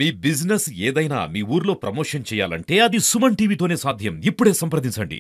మీ business ఏదైనా మీ ఊర్లో promotion చేయాలంటే అది సుమన్ టీవీతోనే సాధ్యం. ఇప్పుడే సంప్రదించండి.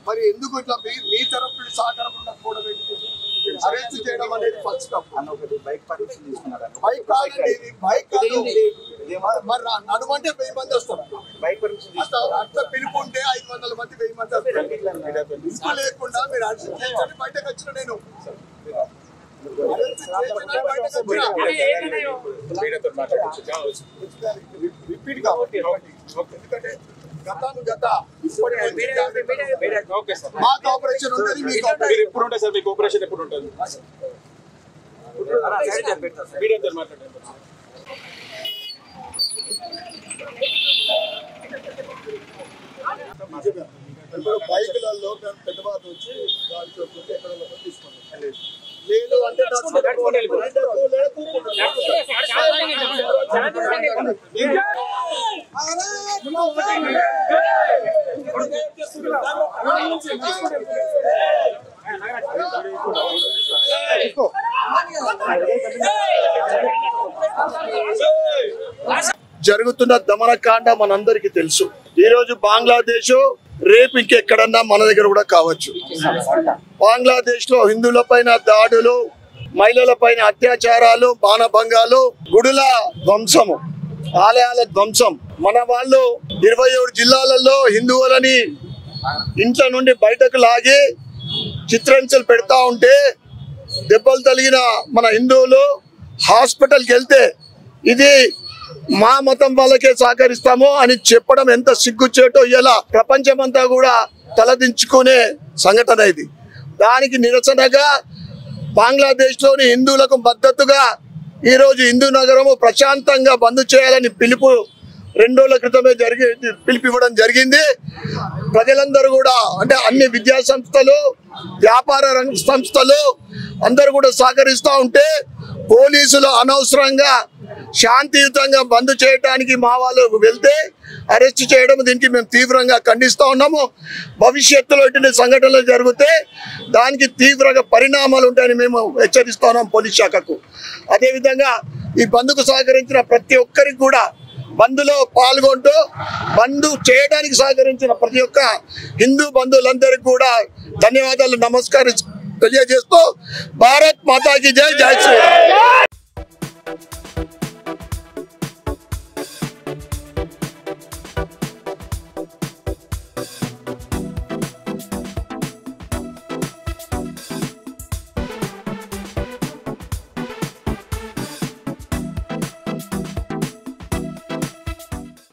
మరి ఎందుకు ఇట్లా మీ తరపు సహకారం ఉండకపోవడం అరెస్ట్ చేయడం అనేది ఫస్ట్ బైక్ కాదండి, బైక్ కాదు. మరి నడుమంటే 1000 మంది వస్తారు. బైక్ అట్లా పిలుపుంటే 500 మంది 1000 మంది వస్తారు. ఇంకో లేకుండా మీరు అరెస్ట్ చేసి బయటకు వచ్చిన నేను రిపీట్ కాబట్టి ఎందుకంటే మా కోఆపరేషన్ ఉంటుంది. మీకు ఎప్పుడు ఉంటుంది సార్? మీ కోఆపరేషన్ ఎప్పుడు ఉంటుంది? బైకులలో పెద్దబాటు వచ్చి గాలి చోటు ఎక్కడ తీసుకుంటాం లేదు అంటే జరుగుతున్న దమనకాండ మనందరికీ తెలుసు. ఈ రోజు బంగ్లాదేశ్ రేపు ఇంకెక్కడన్నా మన దగ్గర కూడా కావచ్చు. బంగ్లాదేశ్ లో హిందువుల పైన దాడులు, మహిళల పైన అత్యాచారాలు, మానభంగాలు, గుడుల ధ్వంసము, ఆలయాల ధ్వంసం. మన వాళ్ళు 27 జిల్లాలలో హిందువులని ఇంట్లో నుండి బయటకు లాగి చిత్రహింసలు పెడతా ఉంటే దెబ్బలు తగిలిన మన హిందువులు హాస్పిటల్కి వెళ్తే ఇది మా మతం వాళ్ళకే సహకరిస్తాము అని చెప్పడం ఎంత సిగ్గుచేటో ఇలా ప్రపంచమంతా కూడా తలదించుకునే సంఘటన ఇది. దానికి నిరసనగా బంగ్లాదేశ్లోని హిందువులకు మద్దతుగా ఈరోజు హిందూ నగరము ప్రశాంతంగా బంద్ చేయాలని పిలుపు 2 రోజుల క్రితమే పిలిపివ్వడం జరిగింది. ప్రజలందరూ కూడా అంటే అన్ని విద్యా సంస్థలు, వ్యాపార రంగ సంస్థలు అందరూ కూడా సహకరిస్తూ ఉంటే పోలీసులు అనవసరంగా శాంతియుతంగా బంద్ చేయడానికి మా వాళ్ళు వెళ్తే అరెస్ట్ చేయడం, దీనికి మేము తీవ్రంగా ఖండిస్తూ ఉన్నాము. భవిష్యత్తులో ఇటువంటి సంఘటనలు జరిగితే దానికి తీవ్రంగా పరిణామాలు ఉంటాయని మేము హెచ్చరిస్తూ ఉన్నాం పోలీస్ శాఖకు. అదేవిధంగా ఈ బంద్కు సహకరించిన ప్రతి ఒక్కరికి కూడా, బంద్లో పాల్గొంటూ బంద్ చేయడానికి సహకరించిన ప్రతి ఒక్క హిందూ బంధువులందరికీ కూడా ధన్యవాదాలు, నమస్కారం తెలియజేస్తూ భారత్ మాతాకి జై, జై శ్రీరామ్.